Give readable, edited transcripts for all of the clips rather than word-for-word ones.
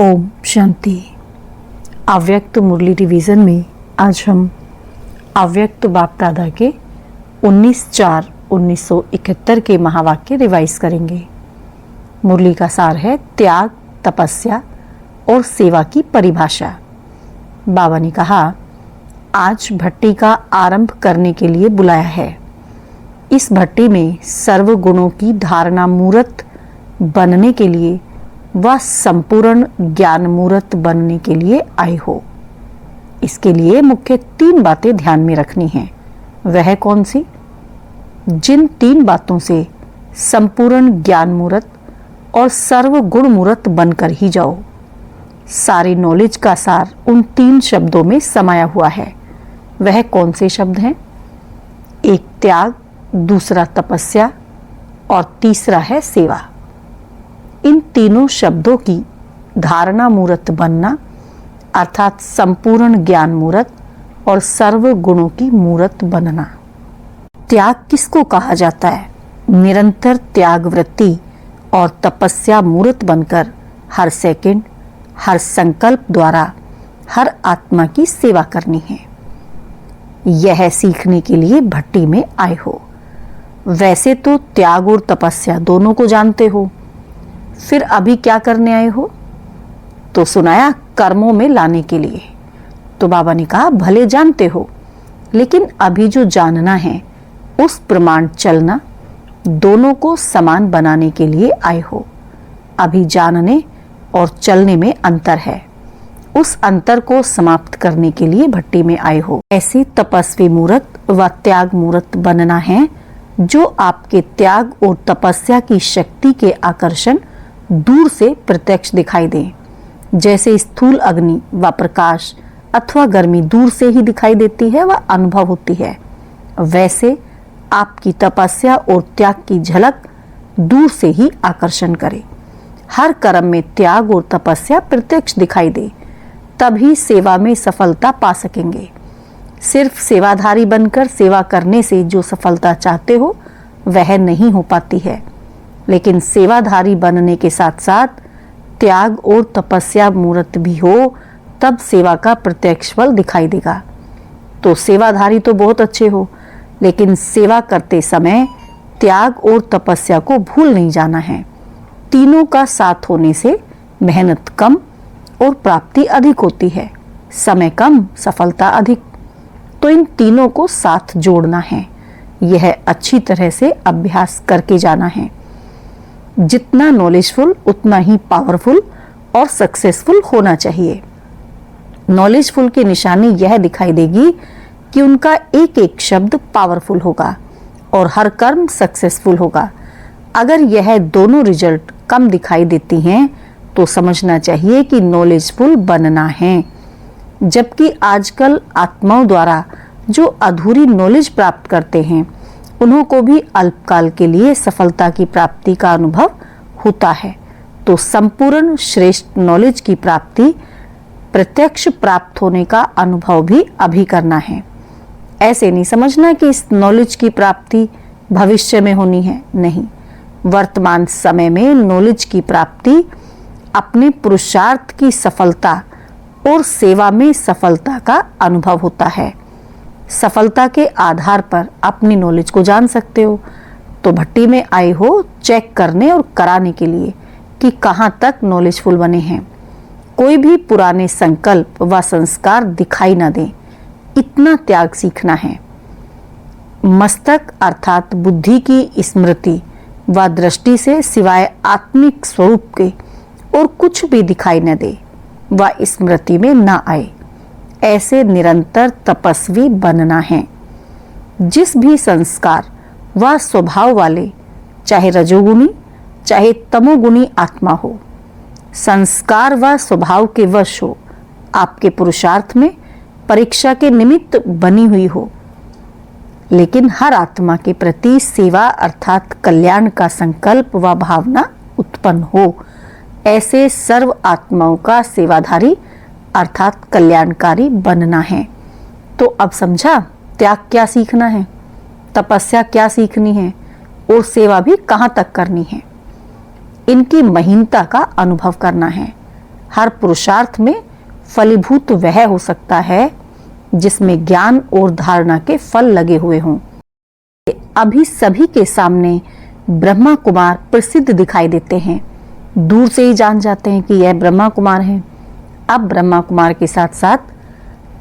ओम शांति। अव्यक्त मुरली डिवीज़न में आज हम अव्यक्त बाप दादा के 19/4/1971 के महावाक्य रिवाइज करेंगे। मुरली का सार है त्याग, तपस्या और सेवा की परिभाषा। बाबा ने कहा, आज भट्टी का आरंभ करने के लिए बुलाया है। इस भट्टी में सर्व गुणों की धारणा मूर्त बनने के लिए व संपूर्ण ज्ञान मूर्त बनने के लिए आए हो। इसके लिए मुख्य 3 बातें ध्यान में रखनी हैं। वह कौन सी? जिन 3 बातों से संपूर्ण ज्ञान मूर्त और सर्व गुण मूर्त बनकर ही जाओ। सारी नॉलेज का सार उन 3 शब्दों में समाया हुआ है। वह कौन से शब्द हैं? एक त्याग, दूसरा तपस्या और तीसरा है सेवा। इन तीनों शब्दों की धारणा मूर्त बनना अर्थात संपूर्ण ज्ञान मूर्त और सर्व गुणों की मूर्त बनना। त्याग किसको कहा जाता है? निरंतर त्याग वृत्ति और तपस्या मूर्त बनकर हर सेकंड, हर संकल्प द्वारा हर आत्मा की सेवा करनी है। यह सीखने के लिए भट्टी में आए हो। वैसे तो त्याग और तपस्या दोनों को जानते हो, फिर अभी क्या करने आए हो? तो सुनाया कर्मों में लाने के लिए। तो बाबा ने कहा, भले जानते हो, लेकिन अभी जो जानना है उस प्रमाण चलना, दोनों को समान बनाने के लिए आए हो। अभी जानने और चलने में अंतर है। उस अंतर को समाप्त करने के लिए भट्टी में आए हो। ऐसे तपस्वी मूर्त व त्याग मूर्त बनना है जो आपके त्याग और तपस्या की शक्ति के आकर्षण दूर से प्रत्यक्ष दिखाई दे। जैसे स्थूल अग्नि व प्रकाश अथवा गर्मी दूर से ही दिखाई देती है व अनुभव होती है, वैसे आपकी तपस्या और त्याग की झलक दूर से ही आकर्षण करे। हर कर्म में त्याग और तपस्या प्रत्यक्ष दिखाई दे, तभी सेवा में सफलता पा सकेंगे। सिर्फ सेवाधारी बनकर सेवा करने से जो सफलता चाहते हो वह नहीं हो पाती है, लेकिन सेवाधारी बनने के साथ साथ त्याग और तपस्या मूर्त भी हो, तब सेवा का प्रत्यक्ष फल दिखाई देगा। तो सेवाधारी तो बहुत अच्छे हो, लेकिन सेवा करते समय त्याग और तपस्या को भूल नहीं जाना है। तीनों का साथ होने से मेहनत कम और प्राप्ति अधिक होती है, समय कम, सफलता अधिक। तो इन तीनों को साथ जोड़ना है। यह अच्छी तरह से अभ्यास करके जाना है। जितना नॉलेजफुल उतना ही पावरफुल और सक्सेसफुल होना चाहिए। नॉलेजफुल की निशानी यह दिखाई देगी कि उनका एक एक शब्द पावरफुल होगा और हर कर्म सक्सेसफुल होगा। अगर यह दोनों रिजल्ट कम दिखाई देती हैं तो समझना चाहिए कि नॉलेजफुल बनना है। जबकि आजकल आत्माओं द्वारा जो अधूरी नॉलेज प्राप्त करते हैं, उन्हों को भी अल्पकाल के लिए सफलता की प्राप्ति का अनुभव होता है। तो संपूर्ण श्रेष्ठ नॉलेज की प्राप्ति प्रत्यक्ष प्राप्त होने का अनुभव भी अभी करना है। ऐसे नहीं समझना कि इस नॉलेज की प्राप्ति भविष्य में होनी है। नहीं, वर्तमान समय में नॉलेज की प्राप्ति अपने पुरुषार्थ की सफलता और सेवा में सफलता का अनुभव होता है। सफलता के आधार पर अपनी नॉलेज को जान सकते हो। तो भट्टी में आए हो चेक करने और कराने के लिए कि कहाँ तक नॉलेजफुल बने हैं। कोई भी पुराने संकल्प व संस्कार दिखाई न दे, इतना त्याग सीखना है। मस्तक अर्थात बुद्धि की स्मृति व दृष्टि से सिवाय आत्मिक स्वरूप के और कुछ भी दिखाई न दे व स्मृति में न आए। ऐसे निरंतर तपस्वी बनना है। जिस भी संस्कार व स्वभाव वाले, चाहे रजोगुणी चाहे तमोगुणी आत्मा हो, संस्कार व स्वभाव के वश हो, आपके पुरुषार्थ में परीक्षा के निमित्त बनी हुई हो, लेकिन हर आत्मा के प्रति सेवा अर्थात कल्याण का संकल्प व भावना उत्पन्न हो, ऐसे सर्व आत्माओं का सेवाधारी अर्थात कल्याणकारी बनना है। तो अब समझा त्याग क्या सीखना है, तपस्या क्या सीखनी है और सेवा भी कहाँ तक करनी है। इनकी महीनता का अनुभव करना है। हर पुरुषार्थ में फलीभूत वह हो सकता है जिसमें ज्ञान और धारणा के फल लगे हुए हों। अभी सभी के सामने ब्रह्मा कुमार प्रसिद्ध दिखाई देते हैं, दूर से ही जान जाते हैं कि यह ब्रह्मा कुमार हैं। अब ब्रह्मा कुमार के साथ साथ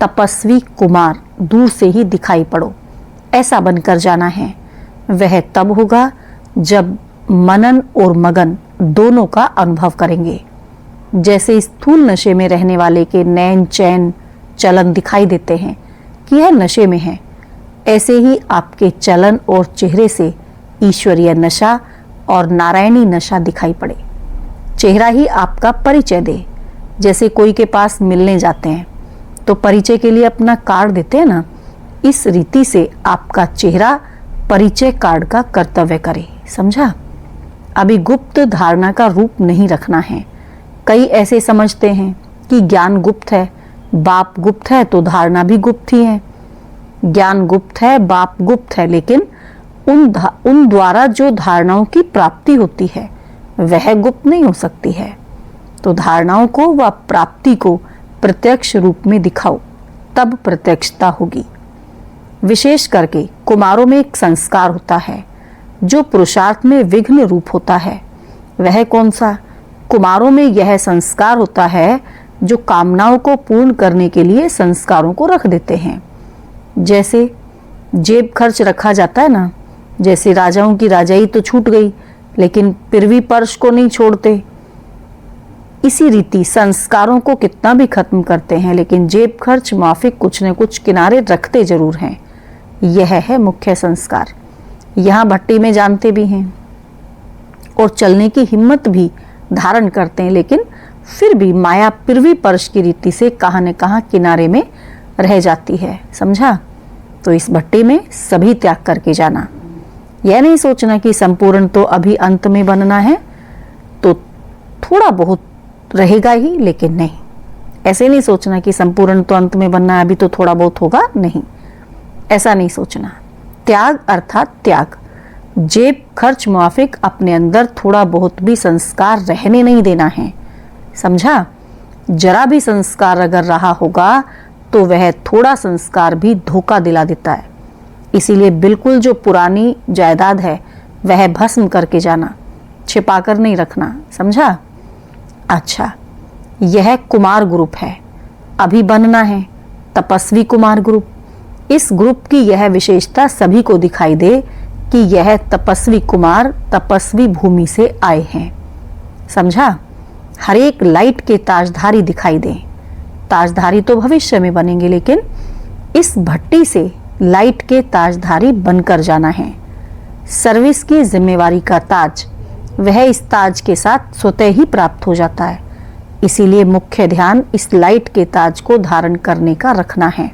तपस्वी कुमार दूर से ही दिखाई पड़ो, ऐसा बनकर जाना है। वह तब होगा जब मनन और मगन दोनों का अनुभव करेंगे। जैसे स्थूल नशे में रहने वाले के नैन चैन चलन दिखाई देते हैं कि यह नशे में है, ऐसे ही आपके चलन और चेहरे से ईश्वरीय नशा और नारायणी नशा दिखाई पड़े। चेहरा ही आपका परिचय दे। जैसे कोई के पास मिलने जाते हैं तो परिचय के लिए अपना कार्ड देते हैं ना, इस रीति से आपका चेहरा परिचय कार्ड का कर्तव्य करे। समझा? अभी गुप्त धारणा का रूप नहीं रखना है। कई ऐसे समझते हैं कि ज्ञान गुप्त है, बाप गुप्त है तो धारणा भी गुप्त ही है। ज्ञान गुप्त है, बाप गुप्त है, लेकिन उन द्वारा जो धारणाओं की प्राप्ति होती है वह गुप्त नहीं हो सकती है। तो धारणाओं को व प्राप्ति को प्रत्यक्ष रूप में दिखाओ, तब प्रत्यक्षता होगी। विशेष करके कुमारों में एक संस्कार होता है जो पुरुषार्थ में विघ्न रूप होता है। वह कौन सा? कुमारों में यह संस्कार होता है जो कामनाओं को पूर्ण करने के लिए संस्कारों को रख देते हैं। जैसे जेब खर्च रखा जाता है ना, जैसे राजाओं की राजाई तो छूट गई लेकिन फिर भी पर्स को नहीं छोड़ते। इसी रीति संस्कारों को कितना भी खत्म करते हैं लेकिन जेब खर्च माफिक कुछ न कुछ किनारे रखते जरूर हैं। यह है मुख्य संस्कार। यहाँ भट्टी में जानते भी हैं और चलने की हिम्मत भी धारण करते हैं, लेकिन फिर भी माया फिर भी पर्श की रीति से कहाँ न कहाँ किनारे में रह जाती है। समझा? तो इस भट्टी में सभी त्याग करके जाना। यह नहीं सोचना कि संपूर्ण तो अभी अंत में बनना है तो थोड़ा बहुत रहेगा ही, लेकिन नहीं, ऐसे नहीं सोचना कि संपूर्ण तो अंत में बनना है, अभी तो थोड़ा बहुत होगा, नहीं, ऐसा नहीं सोचना। त्याग अर्थात त्याग। जेब खर्च मुआफिक अपने अंदर थोड़ा बहुत भी संस्कार रहने नहीं देना है। समझा? जरा भी संस्कार अगर रहा होगा तो वह थोड़ा संस्कार भी धोखा दिला देता है। इसीलिए बिल्कुल जो पुरानी जायदाद है वह भस्म करके जाना, छिपा कर नहीं रखना। समझा? अच्छा, यह कुमार ग्रुप है, अभी बनना है तपस्वी कुमार ग्रुप। इस ग्रुप की यह विशेषता सभी को दिखाई दे कि यह तपस्वी कुमार तपस्वी भूमि से आए हैं। समझा? हर एक लाइट के ताजधारी दिखाई दे। ताजधारी तो भविष्य में बनेंगे, लेकिन इस भट्टी से लाइट के ताजधारी बनकर जाना है। सर्विस की जिम्मेवारी का ताज वह इस ताज के साथ स्वतः ही प्राप्त हो जाता है। इसीलिए मुख्य ध्यान इस लाइट के ताज को धारण करने का रखना है।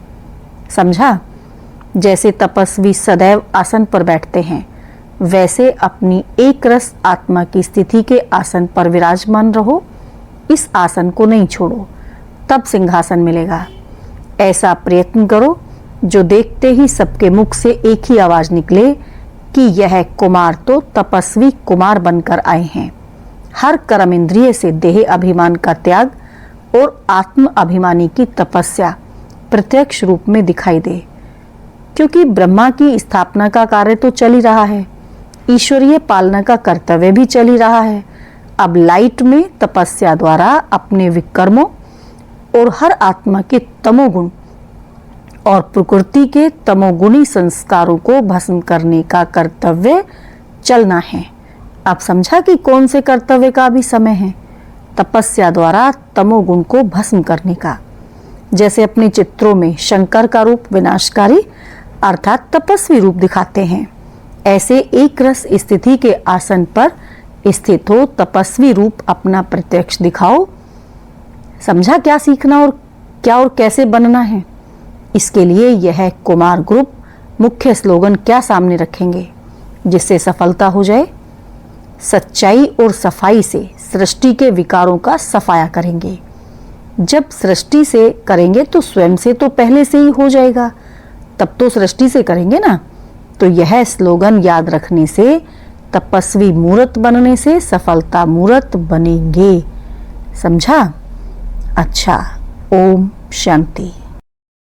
समझा? जैसे तपस्वी सदैव आसन पर बैठते हैं, वैसे अपनी एक रस आत्मा की स्थिति के आसन पर विराजमान रहो। इस आसन को नहीं छोड़ो, तब सिंहासन मिलेगा। ऐसा प्रयत्न करो जो देखते ही सबके मुख से एक ही आवाज निकले कि यह कुमार तो तपस्वी कुमार बनकर आए हैं। हर कर्म इंद्रिय से देह अभिमान का त्याग और आत्म अभिमानी की तपस्या प्रत्यक्ष रूप में दिखाई दे, क्योंकि ब्रह्मा की स्थापना का कार्य तो चल ही रहा है, ईश्वरीय पालना का कर्तव्य भी चल ही रहा है। अब लाइट में तपस्या द्वारा अपने विकर्मों और हर आत्मा के तमोगुण और प्रकृति के तमोगुणी संस्कारों को भस्म करने का कर्तव्य चलना है। आप समझा कि कौन से कर्तव्य का भी समय है? तपस्या द्वारा तमोगुण को भस्म करने का। जैसे अपने चित्रों में शंकर का रूप विनाशकारी अर्थात तपस्वी रूप दिखाते हैं, ऐसे एक रस स्थिति के आसन पर स्थित हो तपस्वी रूप अपना प्रत्यक्ष दिखाओ। समझा क्या सीखना और क्या और कैसे बनना है? इसके लिए यह कुमार ग्रुप मुख्य स्लोगन क्या सामने रखेंगे जिससे सफलता हो जाए? सच्चाई और सफाई से सृष्टि के विकारों का सफाया करेंगे। जब सृष्टि से करेंगे तो स्वयं से तो पहले से ही हो जाएगा, तब तो सृष्टि से करेंगे ना। तो यह स्लोगन याद रखने से तपस्वी मूर्त बनने से सफलता मूर्त बनेंगे। समझा? अच्छा। ओम शांति।